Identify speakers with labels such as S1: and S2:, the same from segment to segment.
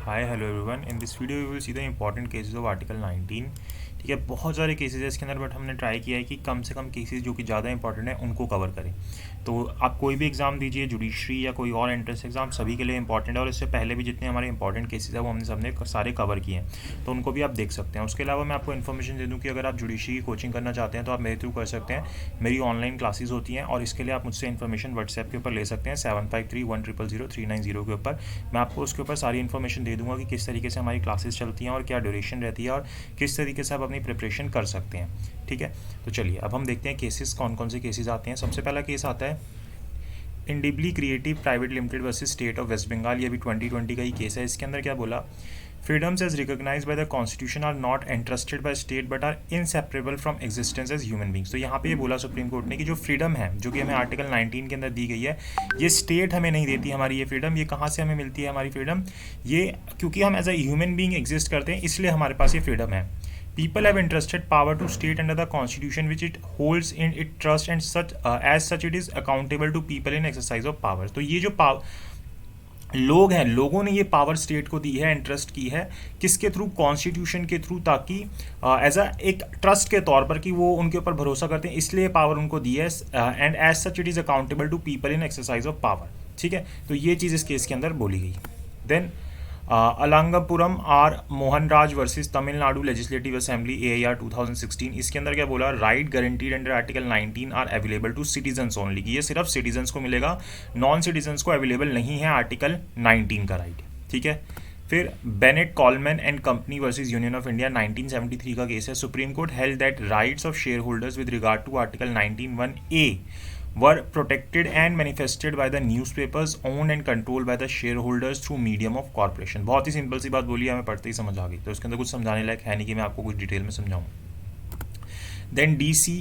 S1: Hi, hello everyone. In this video you will see the important cases of Article 19. ठीक है, बहुत सारे cases है इसके अंदर, बट हमने ट्राई किया है कि कम से कम केसेस जो कि ज़्यादा इंपॉर्टेंट है उनको कवर करें। तो आप कोई भी एग्ज़ाम दीजिए, जुडिशरी या कोई और एंट्रेंस एग्ज़ाम, सभी के लिए इंपॉर्टेंट है। और इससे पहले भी जितने हमारे इंपॉर्टेंट केसेस हैं वो हमने सबने सारे कवर किए हैं, तो उनको भी आप देख सकते हैं। उसके अलावा मैं आपको इन्फॉर्मेशन दे दूँ कि अगर आप जुडिशरी की कोचिंग करना चाहते हैं तो आप मेरे थ्रू कर सकते हैं। मेरी ऑनलाइन क्लासेस होती हैं और इसके लिए आप मुझसे इन्फॉर्मेशन व्हाट्सएप के ऊपर ले सकते हैं 7531000390 के ऊपर। मैं आपको उसके ऊपर सारी इन्फॉर्मेशन दे दूँगा कि किस तरीके से हमारी क्लासेस चलती हैं और क्या ड्यूरेशन रहती है और किस तरीके से आप अपनी प्रिपरेशन कर सकते हैं। ठीक है, तो चलिए अब हम देखते हैं केसेस कौन कौन से केसेस आते हैं। सबसे पहला केस आता है Indibility creative private limited versus state of West Bengal. ये भी 2020 का ही केस है। इसके अंदर क्या बोला, freedoms as recognised by the constitution are not entrusted by state but are inseparable from existence as human beings. तो यहाँ पे ये बोला सुप्रीम कोर्ट ने कि जो फ्रीडम है जो कि हमें आर्टिकल 19 के अंदर दी गई है, ये स्टेट हमें नहीं देती हमारी ये फ्रीडम। ये कहाँ से हमें मिलती है हमारी फ्रीडम? ये क्योंकि हम as a human being exist करते हैं, इसलिए हमारे पास ये फ्रीडम है। People have entrusted power to state under the constitution which it holds in it trust and such as such it is accountable to people in exercise of power। तो ये जो लोग हैं, लोगों ने ये पावर स्टेट को दी है, इंटरेस्ट की है, किसके थ्रू? कॉन्स्टिट्यूशन के थ्रू, ताकि एज अ एक ट्रस्ट के तौर पर कि वो उनके ऊपर भरोसा करते हैं, इसलिए पावर उनको दी है। And as such it is accountable to people in exercise of power. ठीक है, तो ये चीज़ इस केस के अंदर बोली गई। Then Alangapuram R Mohanraj versus Tamil Nadu legislative assembly AIR 2016। इसके अंदर क्या बोला, right guaranteed under article 19 are available to citizens only, कि ये सिर्फ सिटीजन्स को मिलेगा, नॉन सिटीजन्स को अवेलेबल नहीं है आर्टिकल 19 का राइट। ठीक है, फिर Bennett Coleman and company versus union of India 1973 का केस है। Supreme court held that rights of share holders with regard to article 19(1)(a were protected and manifested by the newspapers owned and controlled by the shareholders through medium of corporation। बहुत ही simple सी बात बोली है, हमें पढ़ते ही समझ आ गई, तो इसके अंदर कुछ समझाने लायक है नहीं कि मैं आपको कुछ डिटेल में समझाऊँ। Then DC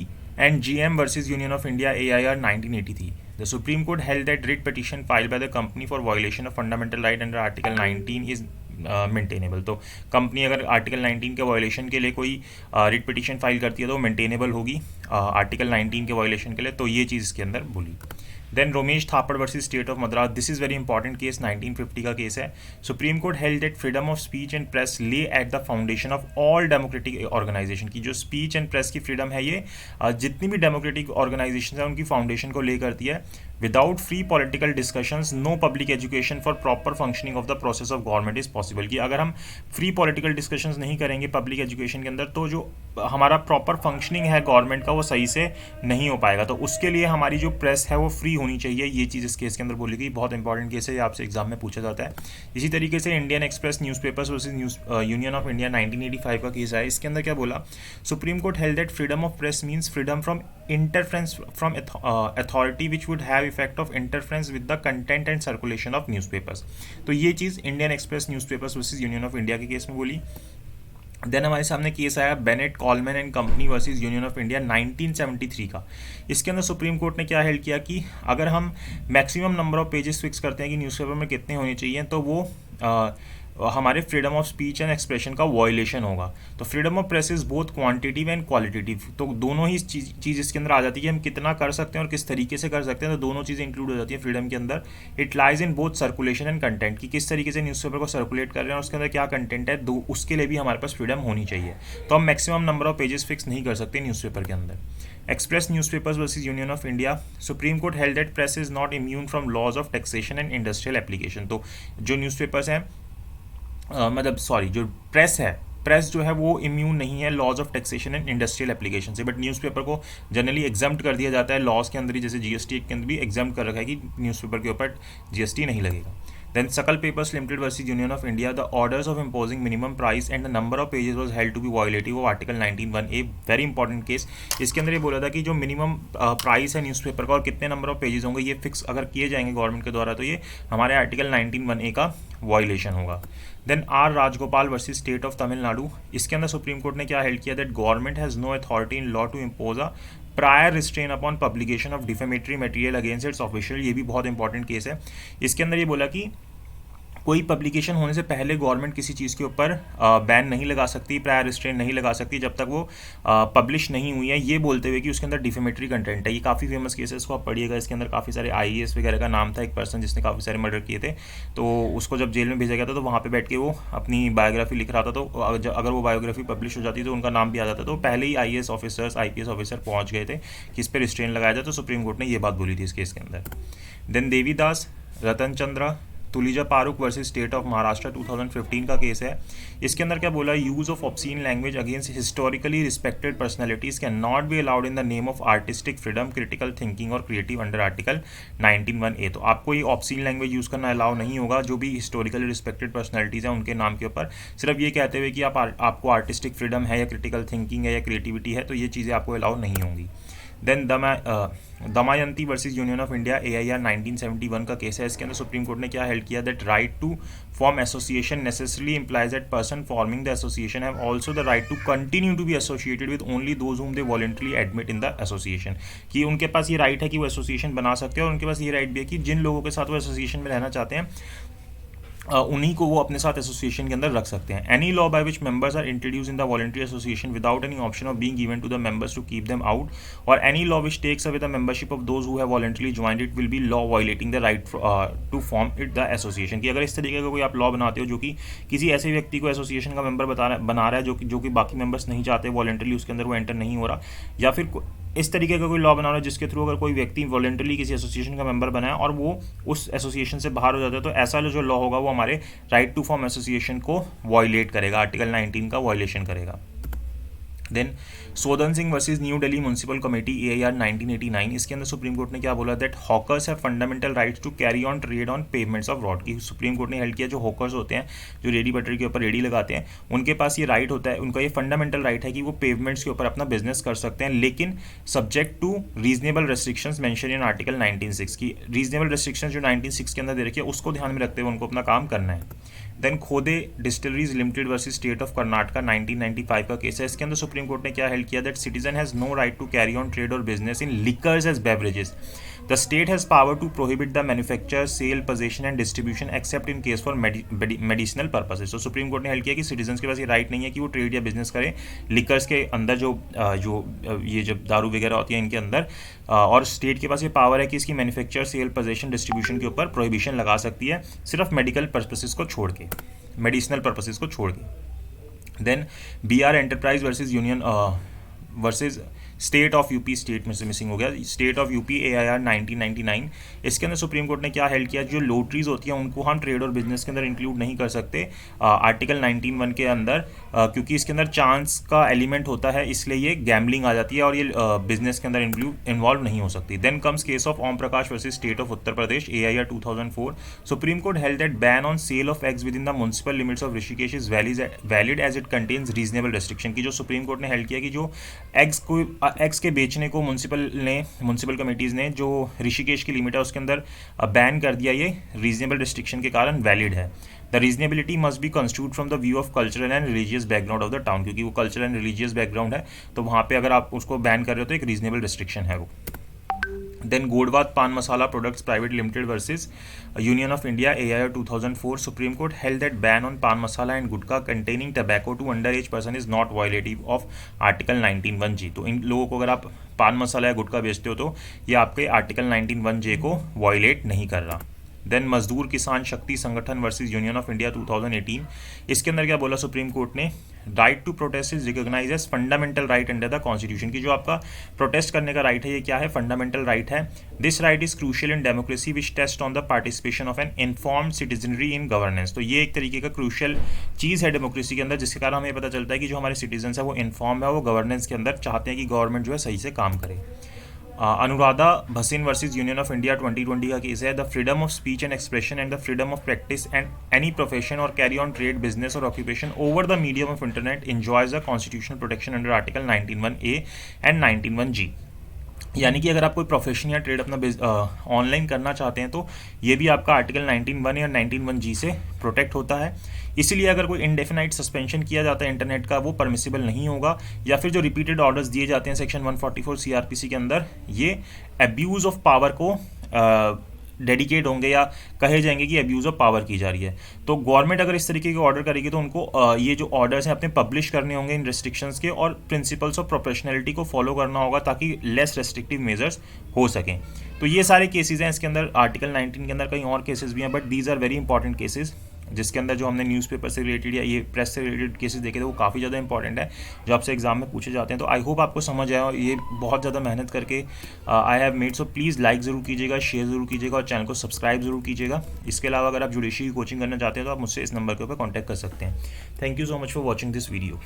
S1: and GM versus Union of India AIR 1983। The Supreme Court held that writ petition filed by the company for violation of fundamental right under Article 19 is maintainable. तो कंपनी अगर आर्टिकल 19 के violation के लिए कोई writ petition file करती है तो maintainable होगी आर्टिकल 19 के वायलेशन के लिए। तो ये चीज़ इसके अंदर बोली। Then Romesh Thappar versus state of Madras. This is very important case, 1950 का केस है। Supreme court held that freedom of speech and press lay at the foundation of all democratic organisation की। जो स्पीच एंड प्रेस की फ्रीडम है, ये जितनी भी democratic organisation है उनकी फाउंडेशन को ले करती है। Without free political discussions no public education for proper functioning of the process of government is possible. कि अगर हम फ्री पॉलिटिकल डिस्कशंस नहीं करेंगे पब्लिक एजुकेशन के अंदर, तो जो हमारा प्रॉपर फंक्शनिंग है गवर्नमेंट का वो सही से नहीं हो पाएगा। तो उसके लिए हमारी जो प्रेस है वो फ्री होनी चाहिए। ये चीज़ इस केस के अंदर बोली गई, बहुत इंपॉर्टेंट केस है, ये आपसे एग्जाम में पूछा जाता है। इसी तरीके से Indian Express newspapers versus union of India 1985 का केस है। इसके अंदर क्या बोला, Supreme court held that freedom of press means freedom from interference from authority which would have effect of interference with the content and circulation of newspapers। तो ये चीज़ Indian Express newspapers versus union of India के case में बोली। देन हमारे सामने case आया Bennett Coleman and company versus union of India 1973 का। इसके अंदर सुप्रीम कोर्ट ने क्या हेल्ड किया कि अगर हम maximum number of pages fix करते हैं कि न्यूज़पेपर में कितने होने चाहिए, तो वो हमारे freedom of speech and expression का वायलेशन होगा। तो freedom of press is both quantitative and qualitative. तो दोनों ही चीज़ इसके अंदर आ जाती है, हम कितना कर सकते हैं और किस तरीके से कर सकते हैं, तो दोनों चीज़ें इंक्लूड हो जाती है फ्रीडम के अंदर। It lies in both circulation and content, कि किस तरीके से न्यूज़पेपर को सर्कुलेट कर रहे हैं और उसके अंदर क्या कंटेंट है, उसके लिए भी हमारे पास फ्रीडम होनी चाहिए। तो हम maximum number of pages fix नहीं कर सकते न्यूज़पेपर के अंदर। Express newspapers versus union of India. Supreme court held that press is not immune from laws of taxation and industrial application. तो जो न्यूज़पेपर्स हैं जो प्रेस जो है वो इम्यून नहीं है laws of taxation and industrial application से। बट न्यूज़पेपर को जनरली एग्जाम्प्ट कर दिया जाता है लॉज के अंदर ही, जैसे GST के अंदर भी एग्जाम्प्ट कर रखा है कि न्यूज़पेपर के ऊपर GST नहीं लगेगा। Then Sakal Papers Limited versus Union of India, the orders of imposing minimum price and the number of pages was held to be violative of Article 19(1)(a। very important case। इसके अंदर ये बोला था कि जो minimum price है newspaper का और कितने नंबर ऑफ पेजेस होंगे, ये फिक्स अगर किए जाएंगे गवर्नमेंट के द्वारा, तो ये हमारे आर्टिकल 19(1)(a) का वायलेशन होगा। Then R Rajagopal versus state of Tamil Nadu. इसके अंदर सुप्रीम कोर्ट ने क्या हेल्ड किया, that government has no authority in law to impose a prior restraint upon publication of defamatory material against its official. ये भी बहुत इंपॉर्टेंट केस है। इसके अंदर ये बोला कि कोई पब्लिकेशन होने से पहले गवर्नमेंट किसी चीज़ के ऊपर बैन नहीं लगा सकती, प्रायर रिस्ट्रेंट नहीं लगा सकती जब तक वो पब्लिश नहीं हुई है, ये बोलते हुए कि उसके अंदर डिफेमेटरी कंटेंट है। ये काफ़ी फेमस केस है, इसको आप पढ़िएगा। इसके अंदर काफ़ी सारे IAS वगैरह का नाम था, एक पर्सन जिसने काफ़ी सारे मर्डर किए थे, तो उसको जब जेल में भेजा गया था तो वहाँ पर बैठ के वो अपनी बायोग्राफी लिख रहा था। तो अगर वो बायोग्राफी पब्लिश हो जाती तो उनका नाम भी आ जाता। तो पहले ही IAS ऑफिसर्स IPS ऑफिसर पहुँच गए थे कि इस पर रिस्ट्रेंट लगाया जाए, तो सुप्रीम कोर्ट ने ये बात बोली थी इस केस के अंदर। Then Devidas Ratan Chandra Tulija Paruk versus state of Maharashtra 2015 का केस है। इसके अंदर क्या बोला, use of obscene language against historically respected personalities can not be allowed in the name of artistic freedom, critical thinking और क्रिएटिव अंडर आर्टिकल 19(1)A। तो आपको ये ऑब्सीन लैंग्वेज यूज़ करना अलाउ नहीं होगा जो भी हिस्टोरिकली रिस्पेक्टेड पर्सनैलिटीज़ हैं उनके नाम के ऊपर, सिर्फ ये कहते हुए कि आपको आर्टिस्टिक फ्रीडम है या क्रिटिकल थिंकिंग है या क्रिएटिविटी है, तो ये चीज़ें आपको अलाउ नहीं होंगी। Then Damayanti versus union of India AIR 1971 का केस है। इसके अंदर सुप्रीम कोर्ट ने क्या हेल्ड किया, that right to form association necessarily implies that person forming the association have also the right to continue to be associated with only those whom they voluntarily admit in the association. कि उनके पास ये right है कि वो association बना सकते हैं, और उनके पास ये राइट भी है कि जिन लोगों के साथ वो एसोसिएशन में रहना चाहते हैं उन्हीं को वो अपने साथ एसोसिएशन के अंदर रख सकते हैं। Any law by which members are introduced in the voluntary association without any option of being given to the members to keep them out, और any law which takes away the membership of those who have voluntarily joined it will be law violating the right to form it the association. कि अगर इस तरीके का कोई आप law बनाते हो जो कि किसी ऐसे व्यक्ति को एसोसिएशन का मेंबर बना रहा है जो कि बाकी मेंबर्स नहीं चाहते वॉलंटरली उसके अंदर वो एंटर नहीं हो रहा, या फिर इस तरीके का कोई लॉ बना रहा है जिसके थ्रू अगर कोई व्यक्ति वॉलंटरली किसी एसोसिएशन का मेंबर बना है और वो उस एसोसिएशन से बाहर हो जाता है, तो ऐसा जो लॉ होगा वो हमारे राइट टू फॉर्म एसोसिएशन को वॉयलेट करेगा, आर्टिकल 19 का वॉयलेशन करेगा। Then Sodan Singh versus New Delhi municipal committee AIR 1989, इसके अंदर सुप्रीम कोर्ट ने क्या बोला, that hawkers have fundamental rights to carry on trade on pavements of road. की सुप्रीम कोर्ट ने हेल्ड किया जो हॉकर्स होते हैं जो रेडी बटरी के ऊपर रेडी लगाते हैं, उनके पास ये राइट होता है, उनका ये फंडामेंटल राइट है कि वो पेमेंट्स के ऊपर अपना बिजनेस कर सकते हैं, लेकिन subject to reasonable restrictions mention in article 19(6) की रीजनेबल रेस्ट्रिक्शंस जो 19(6) के अंदर दे रखी है उसको ध्यान में रखते हुए उनको अपना काम करना है। देन खोदे distilleries limited versus state of Karnataka 1995 का केस है। इसके अंदर सुप्रीम कोर्ट ने क्या हेल्ड किया, that citizen has no right to carry on trade और business in liquors as beverages. The state has power to prohibit the manufacture sale possession and distribution except in case for medicinal purposes. तो Supreme Court ने held किया कि citizen के पास ये right नहीं है कि वो ट्रेड या बिजनेस करें लिकर्स के अंदर जो ये जब दारू वगैरह होती है इनके अंदर, और स्टेट के पास ये पावर है कि इसकी मैन्युफैक्चर सेल पोजेशन डिस्ट्रीब्यूशन के ऊपर प्रोहिबिशन लगा सकती है, सिर्फ मेडिकल पर्पसेस को छोड़ के, मेडिसिनल पर्पसेस को छोड़ के। Then BR enterprise versus union versus state of UP, स्टेट में से मिसिंग हो गया, स्टेट ऑफ यूपी AIR 1999, इसके अंदर सुप्रीम कोर्ट ने क्या हेल्ड किया, जो लॉटरीज होती हैं उनको हम ट्रेड और बिजनेस के अंदर इंक्लूड नहीं कर सकते आर्टिकल 19(1) के अंदर, क्योंकि इसके अंदर चांस का एलिमेंट होता है, इसलिए ये गैम्बलिंग आ जाती है और ये बिजनेस के अंदर इन्वॉल्व नहीं हो सकती। Then comes case of Om Prakash versus state of Uttar Pradesh AIR 2004, supreme court held that ban on sale of eggs within the municipal limits of Rishikesh is valid as it contains reasonable restriction. की जो supreme Court ने held किया कि जो eggs के बेचने को municipal committees ने जो ऋषिकेश की लिमिट है उसके अंदर बैन कर दिया, ये रीजनेबल रिस्ट्रिक्शन के कारण वैलिड है। The reasonability must be constitute from the view of cultural and religious background of the town, क्योंकि वो कल्चरल एंड रिलीजियस बैकग्राउंड है, तो वहाँ पे अगर आप उसको बैन कर रहे हो तो एक रीजनेबल रिस्ट्रिक्शन है वो। Then Godawat paan masala products private limited versus union of India AIR 2004, supreme court held that ban on paan masala and gutkha containing tobacco to under age person is not violative of article 19(1)G। तो इन लोगों को अगर आप पान मसाला या गुटखा बेचते हो तो ये आपके आर्टिकल 19(1)J को वायलेट नहीं कर रहा। देन मजदूर किसान शक्ति संगठन वर्सेस यूनियन ऑफ इंडिया 2018, इसके अंदर क्या बोला सुप्रीम कोर्ट ने, right to protest is recognise as fundamental right under the constitution. की जो आपका प्रोटेस्ट करने का राइट है ये क्या है, फंडामेंटल राइट है। This right is crucial in democracy which test on the participation of an informed citizenry in governance. तो ये एक तरीके का क्रूशियल चीज़ है डेमोक्रेसी के अंदर, जिसके कारण हमें पता चलता है कि जो हमारे सिटीजन है वो इन्फॉर्म है, वो गवर्नेंस के अंदर चाहते हैं कि गवर्नमेंट जो है सही से काम करे। Anuradha Bhasin versus union of India 2020 का केस है, the freedom of speech and expression and the freedom of practice and any profession और कैरी ऑन ट्रेड बिजनेस और occupation over the medium of internet enjoys the constitutional protection under article 19(1)A and 19(1)G। यानी कि अगर आप कोई profession या trade अपना online करना चाहते हैं तो ये भी आपका आर्टिकल 19(1) या 19(1)G से प्रोटेक्ट होता है। इसीलिए अगर कोई इंडेफिनाइट सस्पेंशन किया जाता है इंटरनेट का वो परमिसिबल नहीं होगा, या फिर जो रिपीटेड ऑर्डर्स दिए जाते हैं सेक्शन 144 CRPC के अंदर, ये एब्यूज़ ऑफ पावर को डेडिकेट होंगे या कहे जाएंगे कि अब्यूज़ ऑफ पावर की जा रही है। तो गवर्नमेंट अगर इस तरीके के ऑर्डर करेगी तो उनको ये जो ऑर्डर्स हैं अपने पब्लिश करने होंगे इन रेस्ट्रिक्शंस के, और प्रिंसिपल्स ऑफ प्रोफेशनलिटी को फॉलो करना होगा ताकि लेस रेस्ट्रिक्टिव मेजर्स हो सकें। तो ये सारे केसेस हैं इसके अंदर, आर्टिकल 19 के अंदर कई और केसेस भी हैं, but these are very important cases, जिसके अंदर जो हमने न्यूज़पेपर से रिलेटेड या ये प्रेस से रिलेटेड केसेस देखे थे वो काफ़ी ज़्यादा इंपॉर्टेंट है जो आपसे एग्जाम में पूछे जाते हैं। तो आई होप आपको समझ आया, और ये बहुत ज़्यादा मेहनत करके I have made, so please like ज़रूर कीजिएगा, शेयर ज़रूर कीजिएगा और चैनल को सब्सक्राइब ज़रूर कीजिएगा। इसके अलावा अगर आप जुडिशरी की कोचिंग करना चाहते हैं तो आप मुझसे इस नंबर के ऊपर कॉन्टैक्ट कर सकते हैं। Thank you so much for watching this video.